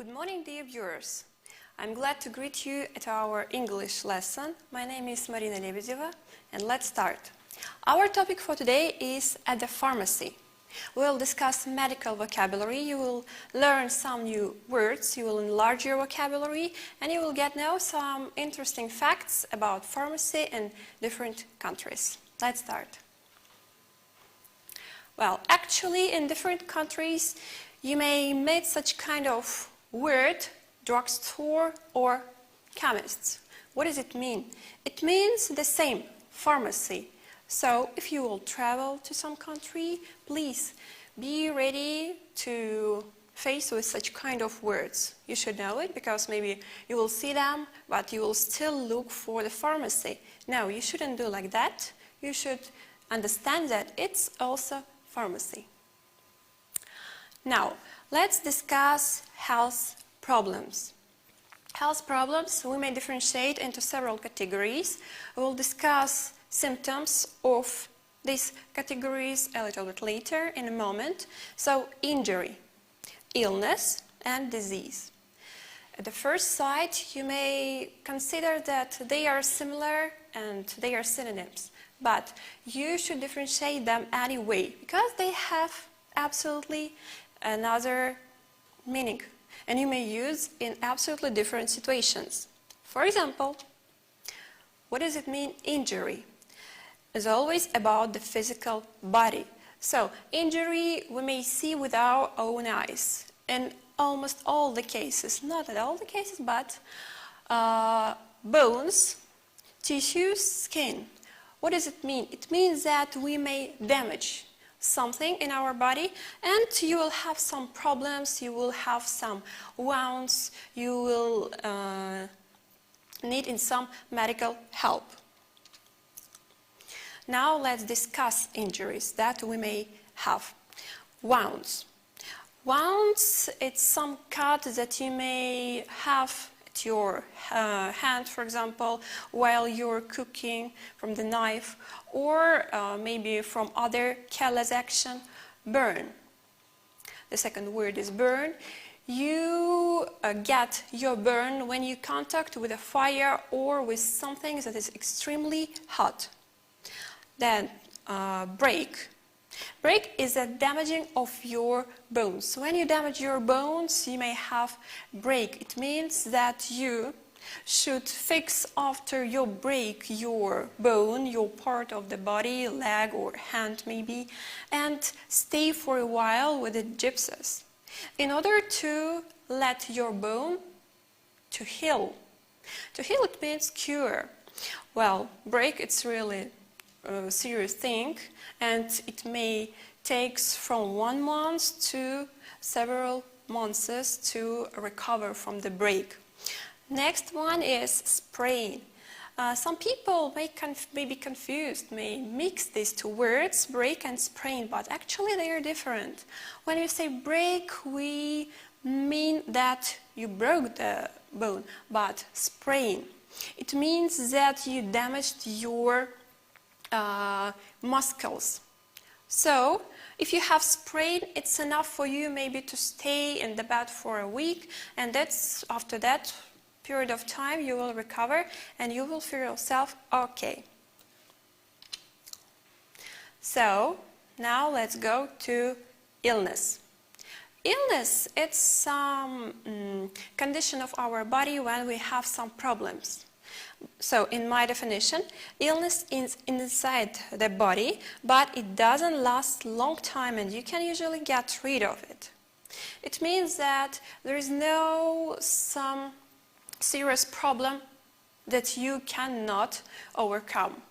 Good morning, dear viewers. I'm glad to greet you at our English lesson. My name is Marina Lebedeva, and let's start. Our topic for today is at the pharmacy. We'll discuss medical vocabulary, you will learn some new words, you will enlarge your vocabulary, and you will get now some interesting facts about pharmacy in different countries. Let's start. Well, actually, in different countries, you may meet such kind of word, drugstore or chemists. What does it mean? It means the same, pharmacy. So, if you will travel to some country, please be ready to face with such kind of words. You should know it because maybe you will see them, but you will still look for the pharmacy. No, you shouldn't do like that. You should understand that it's also pharmacy. Now, let's discuss health problems. Health problems we may differentiate into several categories. We will discuss symptoms of these categories a little bit later in a moment. So, injury, illness and disease. At the first sight, you may consider that they are similar and they are synonyms. But you should differentiate them anyway, because they have absolutely another meaning, and you may use in absolutely different situations. For example, what does it mean, injury? It's always about the physical body. So, injury we may see with our own eyes in almost all the cases, not at all the cases, but bones, tissues, skin. What does it mean? It means that we may damage something in our body and you will have some problems, you will have some wounds, you will need in some medical help. Now let's discuss injuries that we may have. Wounds. Wounds, it's some cut that you may have at your hand, for example, while you're cooking from the knife, or maybe from other careless action. Burn. The second word is burn. You get your burn when you contact with a fire or with something that is extremely hot. Then break. Break is the damaging of your bones. When you damage your bones, you may have break. It means that you should fix after you break your bone, your part of the body, leg or hand maybe, and stay for a while with the gypsies in order to let your bone to heal. To heal, it means cure. Well, break, it's really a serious thing, and it may take from 1 month to several months to recover from the break. Next one is sprain. Some people may be confused, may mix these two words, break and sprain, but actually they are different. When we say break, we mean that you broke the bone, but sprain, it means that you damaged your muscles. So, if you have sprain, it's enough for you maybe to stay in the bed for a week, and that's after that period of time you will recover and you will feel yourself okay. So, now let's go to illness. Illness, it's some condition of our body when we have some problems. So, in my definition, illness is inside the body, but it doesn't last a long time and you can usually get rid of it. It means that there is no some serious problem that you cannot overcome.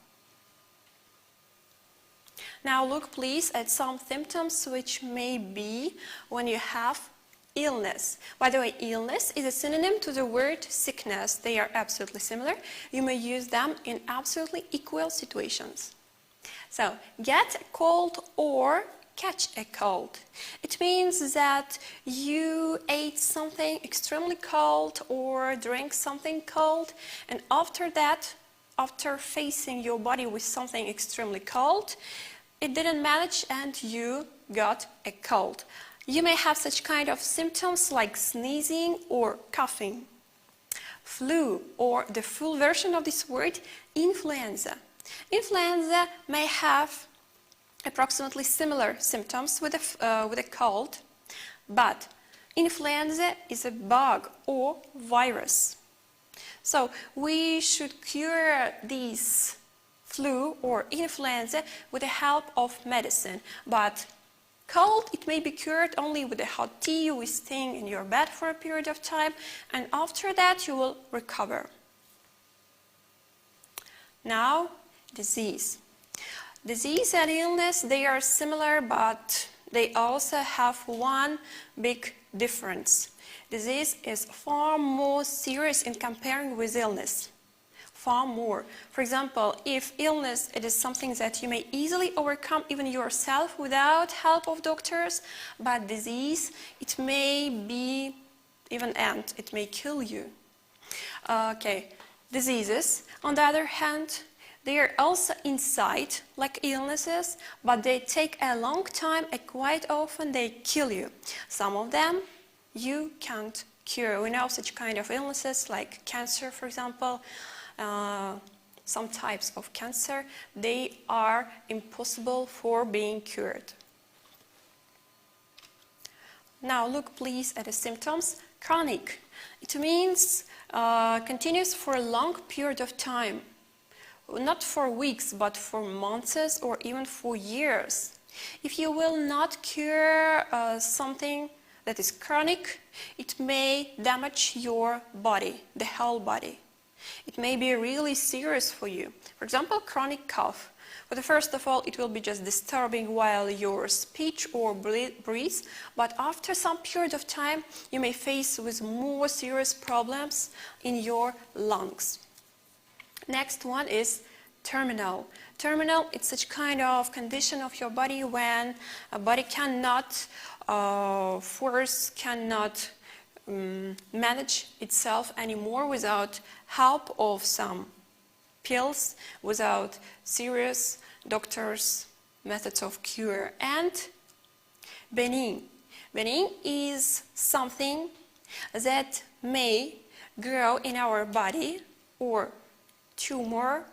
Now look please at some symptoms which may be when you have illness. By the way, illness is a synonym to the word sickness. They are absolutely similar. You may use them in absolutely equal situations. So, get a cold or catch a cold. It means that you ate something extremely cold or drank something cold, and after that, after facing your body with something extremely cold, it didn't manage and you got a cold. You may have such kind of symptoms like sneezing or coughing. Flu, or the full version of this word, influenza. Influenza may have approximately similar symptoms with a cold, but influenza is a bug or virus. So we should cure these flu or influenza with the help of medicine, but cold, it may be cured only with a hot tea, with staying in your bed for a period of time, and after that you will recover. Now, disease. Disease and illness, they are similar, but they also have one big difference. Disease is far more serious in comparing with illness. Far more. For example, if illness, it is something that you may easily overcome even yourself without help of doctors, but disease, it may be even end, it may kill you. Okay, diseases, on the other hand, they are also inside, like illnesses, but they take a long time and quite often they kill you. Some of them you can't cure. We know such kind of illnesses like cancer, for example. Some types of cancer, they are impossible for being cured. Now look please at the symptoms. Chronic. It means continuous for a long period of time. Not for weeks, but for months or even for years. If you will not cure something that is chronic, it may damage your body, the whole body. It may be really serious for you. For example, chronic cough. But first of all, it will be just disturbing while your speech or breathe, but after some period of time, you may face with more serious problems in your lungs. Next one is terminal. Terminal, it's such kind of condition of your body when a body cannot manage itself anymore without help of some pills, without serious doctors' methods of cure. And benign. Benign is something that may grow in our body or tumor.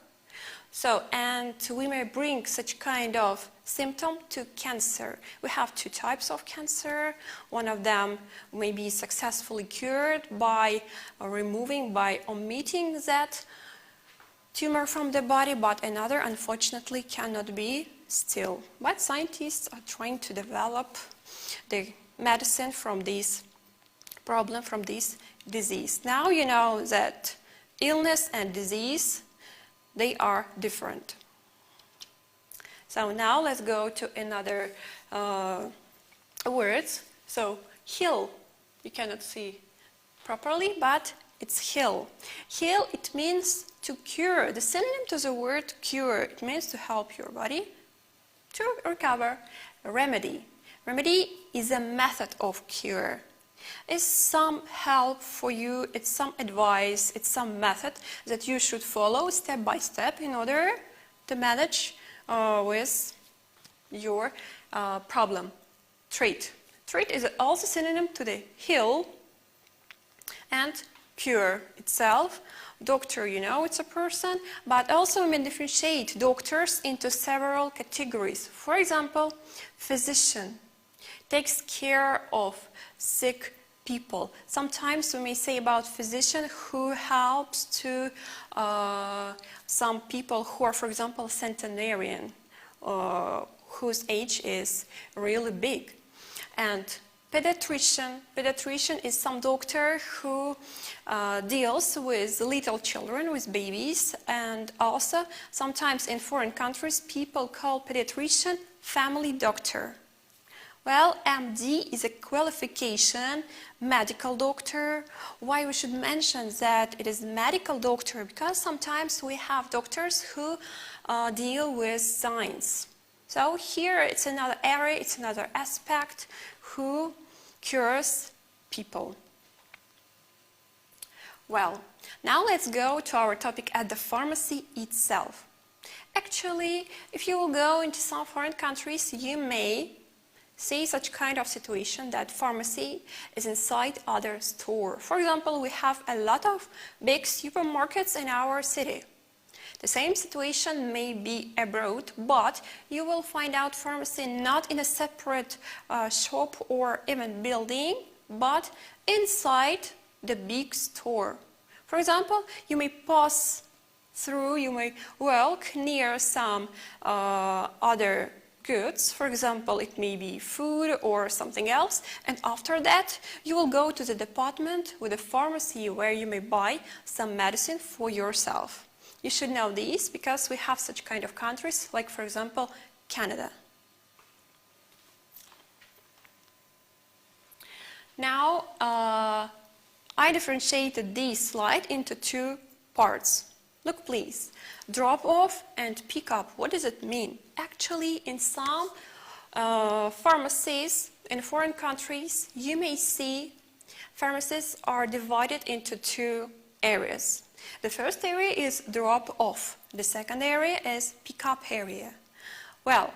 So, and we may bring such kind of symptom to cancer. We have two types of cancer. One of them may be successfully cured by omitting that tumor from the body, but another unfortunately cannot be still. But scientists are trying to develop the medicine from this problem, from this disease. Now you know that illness and disease, they are different. So now let's go to another words. So heal, you cannot see properly, but it's heal. Heal, it means to cure. The synonym to the word cure, it means to help your body to recover. Remedy. Remedy is a method of cure. It's some help for you, it's some advice, it's some method that you should follow step by step in order to manage with your problem. Treat. Treat is also synonym to the heal and cure itself. Doctor, you know, it's a person, but also we may differentiate doctors into several categories. For example, physician takes care of sick people. Sometimes we may say about physician who helps to some people who are, for example, centenarian, whose age is really big. And pediatrician is some doctor who deals with little children, with babies, and also sometimes in foreign countries people call pediatrician family doctor. Well, MD is a qualification, medical doctor. Why we should mention that it is medical doctor? Because sometimes we have doctors who deal with science. So here it's another area, it's another aspect who cures people. Well, now let's go to our topic at the pharmacy itself. Actually, if you will go into some foreign countries, you may see such kind of situation that pharmacy is inside other store. For example, we have a lot of big supermarkets in our city. The same situation may be abroad, but you will find out pharmacy not in a separate shop or even building, but inside the big store. For example, you may pass through, you may walk near some other goods. For example, it may be food or something else, and after that you will go to the department with a pharmacy where you may buy some medicine for yourself. You should know these because we have such kind of countries, like for example Canada. Now I differentiated this slide into two parts. Look please, drop off and pick up. What does it mean? Actually, in some pharmacies in foreign countries, you may see pharmacies are divided into two areas. The first area is drop off. The second area is pick up area. Well,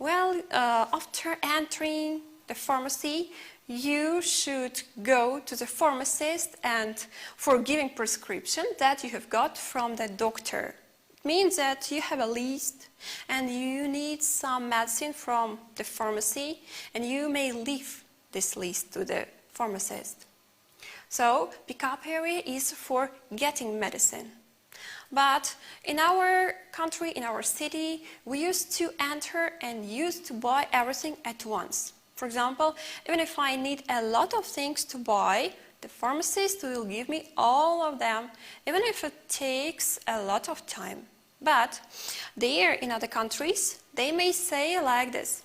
after entering the pharmacy, you should go to the pharmacist and for giving prescription that you have got from the doctor. It means that you have a list and you need some medicine from the pharmacy and you may leave this list to the pharmacist. So pick-up area is for getting medicine. But in our country, in our city, we used to enter and used to buy everything at once. For example, even if I need a lot of things to buy, the pharmacist will give me all of them, even if it takes a lot of time. But there, in other countries, they may say like this.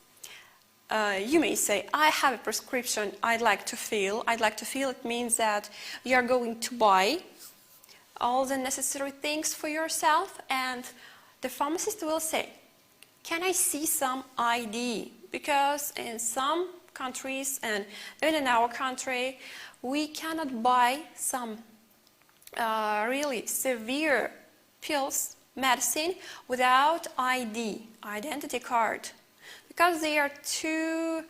You may say, I have a prescription I'd like to fill. I'd like to fill, it means that you are going to buy all the necessary things for yourself, and the pharmacist will say, can I see some ID? Because in some countries, and even in our country, we cannot buy some really severe pills, medicine, without ID, identity card. Because they are too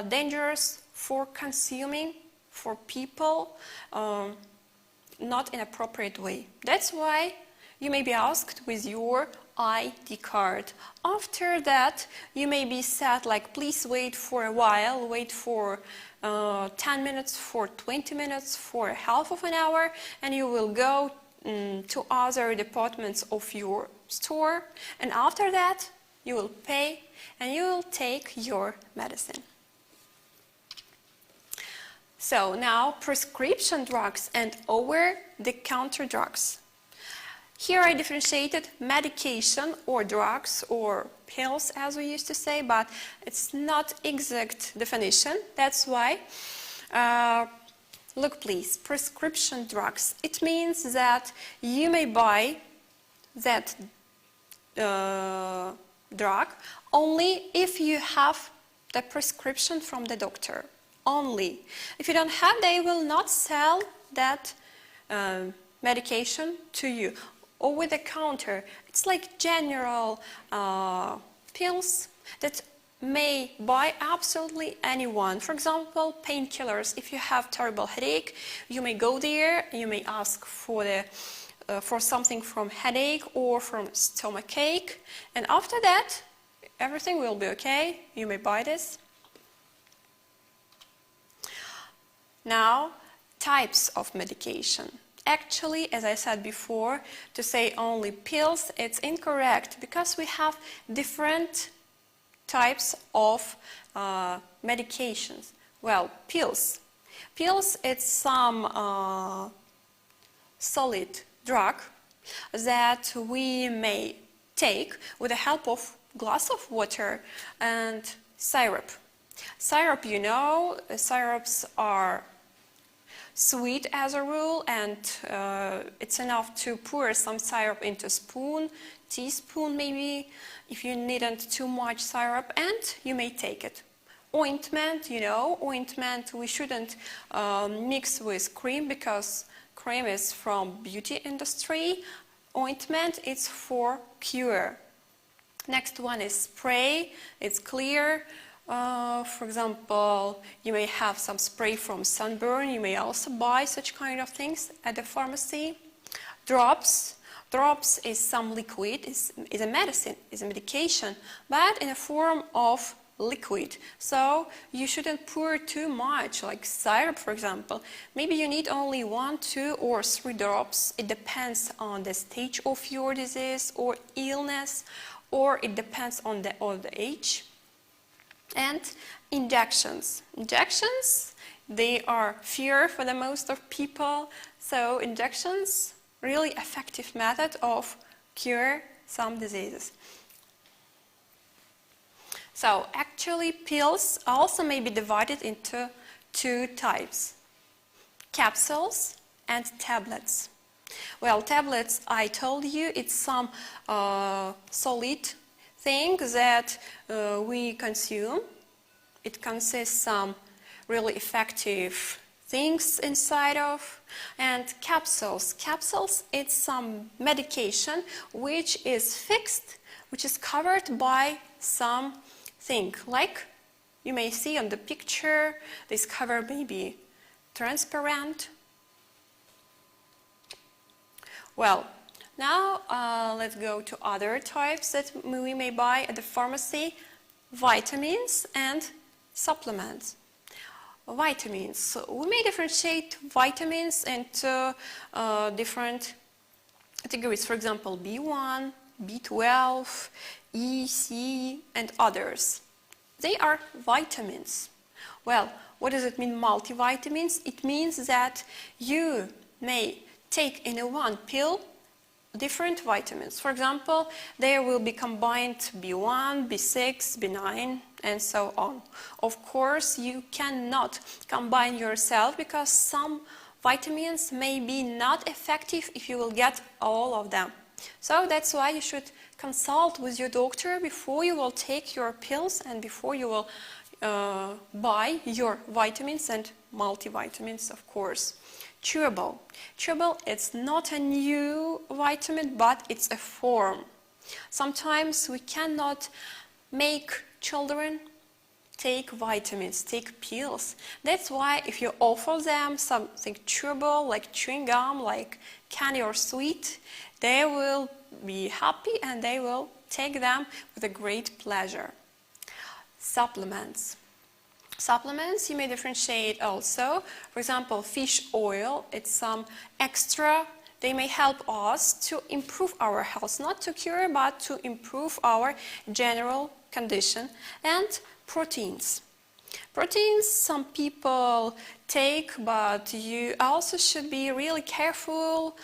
dangerous for consuming, for people, not in an appropriate way. That's why you may be asked with your ID card. After that, you may be said like, please wait for a while, wait for 10 minutes, for 20 minutes, for half of an hour, and you will go to other departments of your store, and after that, you will pay and you will take your medicine. So now prescription drugs and over-the-counter drugs. Here I differentiated medication or drugs or pills as we used to say, but it's not exact definition. That's why, look please, prescription drugs. It means that you may buy that drug only if you have the prescription from the doctor. Only. If you don't have, they will not sell that medication to you. Over the counter, it's like general pills that may buy absolutely anyone. For example, painkillers. If you have terrible headache, you may go there, you may ask for something from headache or from stomachache, and after that, everything will be okay. You may buy this. Now, types of medication. Actually, as I said before, to say only pills, it's incorrect because we have different types of medications. Well, pills. Pills, it's some solid drug that we may take with the help of glass of water and syrup. Syrup, you know, syrups are sweet as a rule, and it's enough to pour some syrup into a spoon, teaspoon maybe, if you needn't too much syrup, and you may take it. Ointment, you know, ointment we shouldn't mix with cream because cream is from beauty industry. Ointment is for cure. Next one is spray. It's clear For example, you may have some spray from sunburn. You may also buy such kind of things at the pharmacy. Drops. Drops is some liquid, is a medicine, is a medication, but in a form of liquid. So you shouldn't pour too much, like syrup, for example. Maybe you need only 1, 2, or 3 drops. It depends on the stage of your disease or illness, or it depends on the age. And injections. Injections, they are fear for the most of people. So injections, really effective method of cure some diseases. So actually pills also may be divided into 2 types, capsules and tablets. Well, tablets, I told you, it's some solid thing that we consume. It consists some really effective things inside of. And capsules. Capsules, it's some medication which is fixed, which is covered by some thing. Like you may see on the picture, this cover may be transparent. Well, now let's go to other types that we may buy at the pharmacy. Vitamins and supplements. Vitamins. So we may differentiate vitamins into different categories. For example, B1, B12, E, C, and others. They are vitamins. Well, what does it mean, multivitamins? It means that you may take in one pill different vitamins. For example, there will be combined B1, B6, B9, and so on. Of course, you cannot combine yourself because some vitamins may be not effective if you will get all of them. So that's why you should consult with your doctor before you will take your pills and before you will buy your vitamins and multivitamins, of course. Chewable. Chewable, it's not a new vitamin, but it's a form. Sometimes we cannot make children take vitamins, take pills. That's why if you offer them something chewable, like chewing gum, like candy or sweet, they will be happy and they will take them with a great pleasure. Supplements. Supplements, you may differentiate also. For example, fish oil, it's some extra. They may help us to improve our health, not to cure, but to improve our general condition. And proteins. Proteins, some people take, but you also should be really careful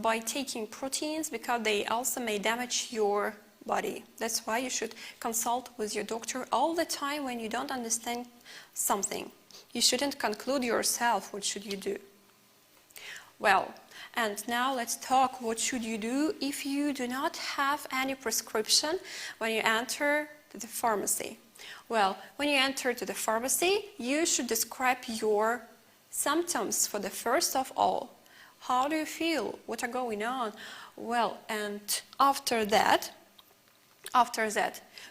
by taking proteins because they also may damage your body. That's why you should consult with your doctor all the time when you don't understand something. You shouldn't conclude yourself. What should you do? Well, and now let's talk what should you do if you do not have any prescription when you enter the pharmacy. Well, when you enter to the pharmacy, you should describe your symptoms for the first of all. How do you feel? What are going on? Well, and after that,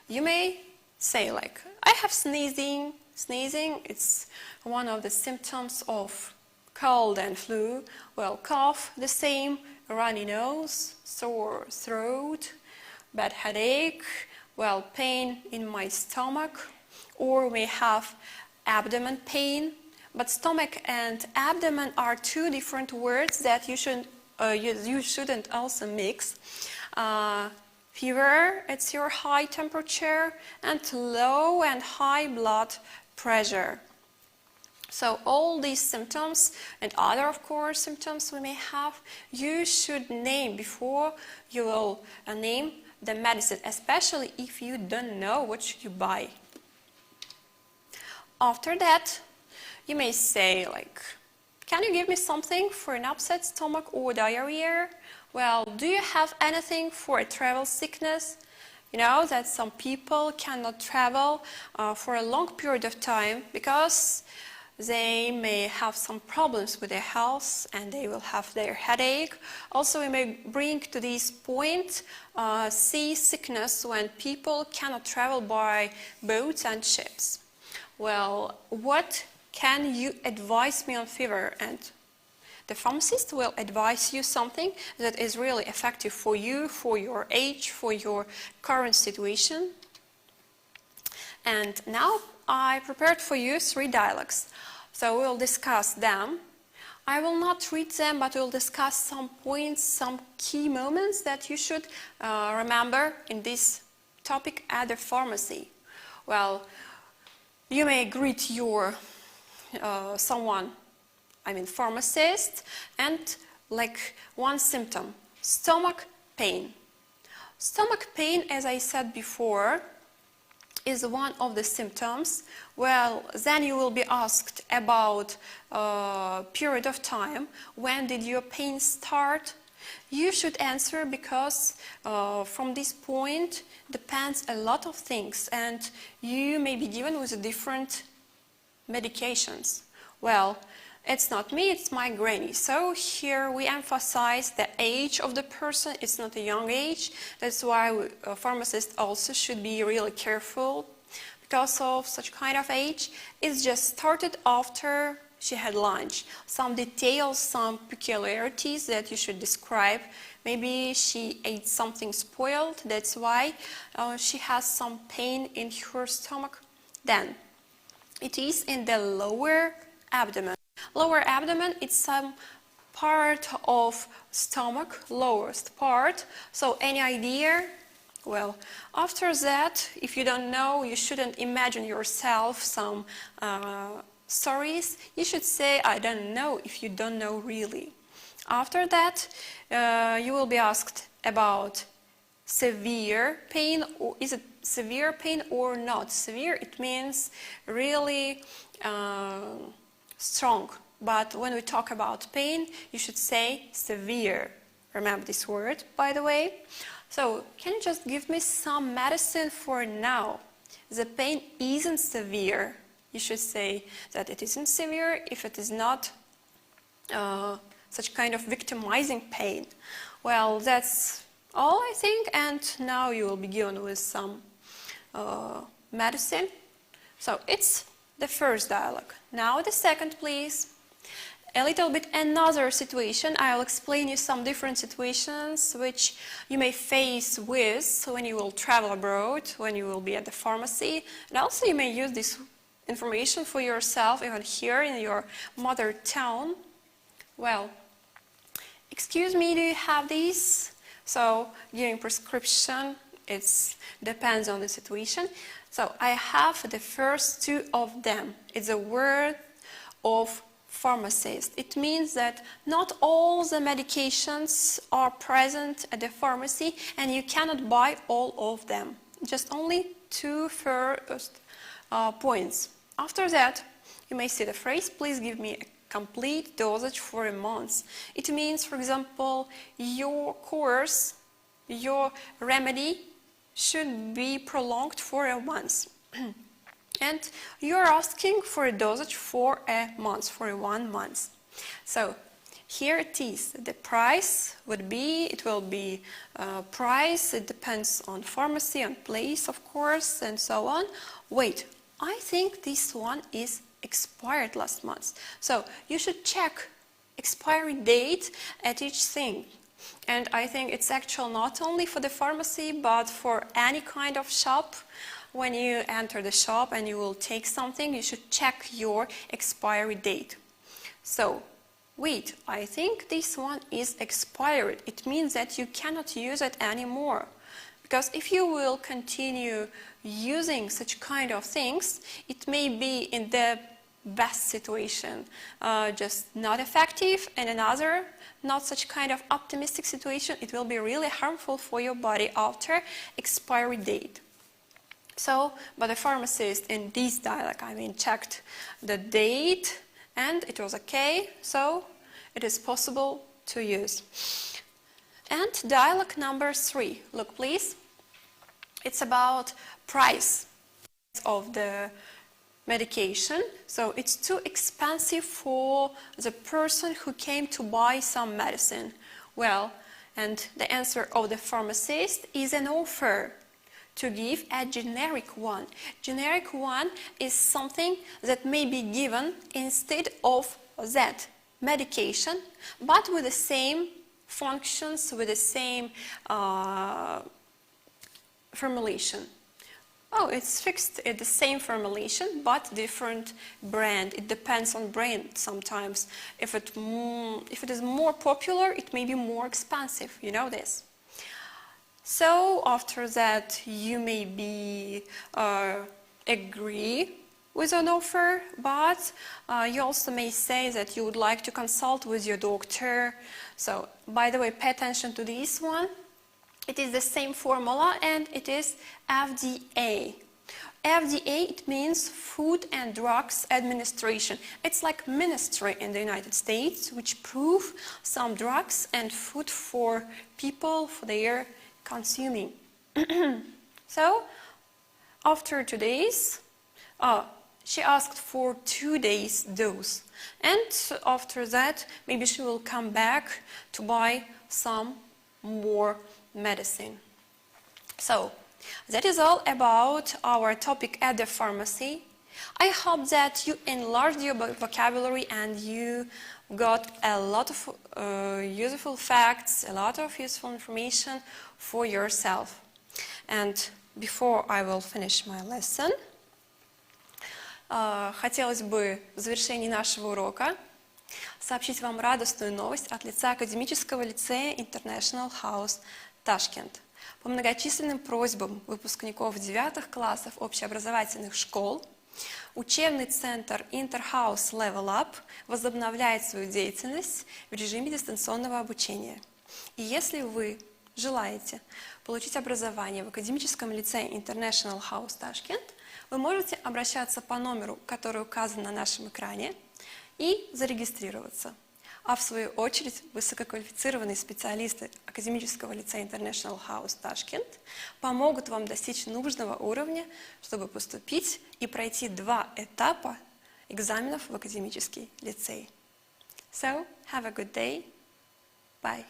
you may say like, I have sneezing. Sneezing, it's one of the symptoms of cold and flu. Well, cough, the same, runny nose, sore throat, bad headache, well, pain in my stomach, or may have abdomen pain. But stomach and abdomen are 2 different words that you shouldn't also mix. Fever, it's your high temperature, and low and high blood pressure. So all these symptoms and other, of course, symptoms we may have, you should name before you will name the medicine, especially if you don't know what should you buy. After that, you may say like, can you give me something for an upset stomach or diarrhea? Well, do you have anything for a travel sickness? You know that some people cannot travel for a long period of time because they may have some problems with their health and they will have their headache. Also, we may bring to this point sea sickness when people cannot travel by boats and ships. Well, what can you advise me on fever? And the pharmacist will advise you something that is really effective for you, for your age, for your current situation. And now I prepared for you 3 dialogues. So we'll discuss them. I will not read them, but we'll discuss some points, some key moments that you should remember in this topic at the pharmacy. Well, you may greet your pharmacist, and like one symptom, stomach pain. Stomach pain, as I said before, is one of the symptoms. Well, then you will be asked about period of time. When did your pain start? You should answer because from this point depends a lot of things, and you may be given with different medications. Well, it's not me, it's my granny. So here we emphasize the age of the person. It's not a young age. That's why pharmacists also should be really careful because of such kind of age. It's just started after she had lunch. Some details, some peculiarities that you should describe. Maybe she ate something spoiled. That's why she has some pain in her stomach. Then it is in the lower abdomen. Lower abdomen, it's some part of stomach, lowest part. So any idea? Well, after that, if you don't know, you shouldn't imagine yourself some stories. You should say, I don't know, if you don't know really. After that, you will be asked about severe pain. Or is it severe pain or not? Severe, it means really strong, but when we talk about pain, you should say severe. Remember this word, by the way. So, can you just give me some medicine for now? The pain isn't severe. You should say that it isn't severe if it is not such kind of victimizing pain. Well, that's all I think, and now you will be given with some medicine. So, it's the first dialogue. Now the second, please. A little bit another situation. I'll explain you some different situations which you may face with when you will travel abroad, when you will be at the pharmacy. And also you may use this information for yourself even here in your mother tongue. Well, excuse me, do you have these? So giving prescription, it depends on the situation. So I have the first 2 of them. It's a word of pharmacist. It means that not all the medications are present at the pharmacy and you cannot buy all of them. Just only 2 first points. After that, you may see the phrase, please give me a complete dosage for a month. It means, for example, your course, your remedy should be prolonged for a month. And you're asking for a dosage for a month, for 1 month. So here it is. The price would be, it will be price, it depends on pharmacy, on place, of course, and so on. Wait, I think this one is expired last month. So you should check expiry date at each thing. And I think it's actual not only for the pharmacy, but for any kind of shop. When you enter the shop and you will take something, you should check your expiry date. So, wait, I think this one is expired. It means that you cannot use it anymore. Because if you will continue using such kind of things, it may be in the best situation, just not effective, and another not such kind of optimistic situation, it will be really harmful for your body after expiry date. So, but the pharmacist in this dialogue, checked the date and it was okay, so it is possible to use. And dialogue number 3, look please, it's about price of the medication, so it's too expensive for the person who came to buy some medicine. Well, and the answer of the pharmacist is an offer to give a generic one. Generic one is something that may be given instead of that medication, but with the same functions, with the same formulation. Oh, it's fixed at the same formulation, but different brand. It depends on brand sometimes. If it is more popular, it may be more expensive. You know this. So after that, you maybe agree with an offer, but you also may say that you would like to consult with your doctor. So, by the way, pay attention to this one. It is the same formula, and it is FDA. FDA, it means Food and Drugs Administration. It's like ministry in the United States, which approve some drugs and food for people for their consuming. So, after 2 days, she asked for 2 days dose, and after that, maybe she will come back to buy some more medicine. So, that is all about our topic at the pharmacy. I hope that you enlarged your vocabulary and you got a lot of useful facts, a lot of useful information for yourself. And before I will finish my lesson, хотелось бы в завершении нашего урока сообщить вам радостную новость от лица академического лицея International House Toshkent. По многочисленным просьбам выпускников 9 классов общеобразовательных школ учебный центр Interhouse Level Up возобновляет свою деятельность в режиме дистанционного обучения. И если вы желаете получить образование в академическом лицее International House Toshkent, вы можете обращаться по номеру, который указан на нашем экране, и зарегистрироваться. А в свою очередь высококвалифицированные специалисты академического лицея International House Toshkent помогут вам достичь нужного уровня, чтобы поступить и пройти 2 этапа экзаменов в академический лицей. So, have a good day. Bye.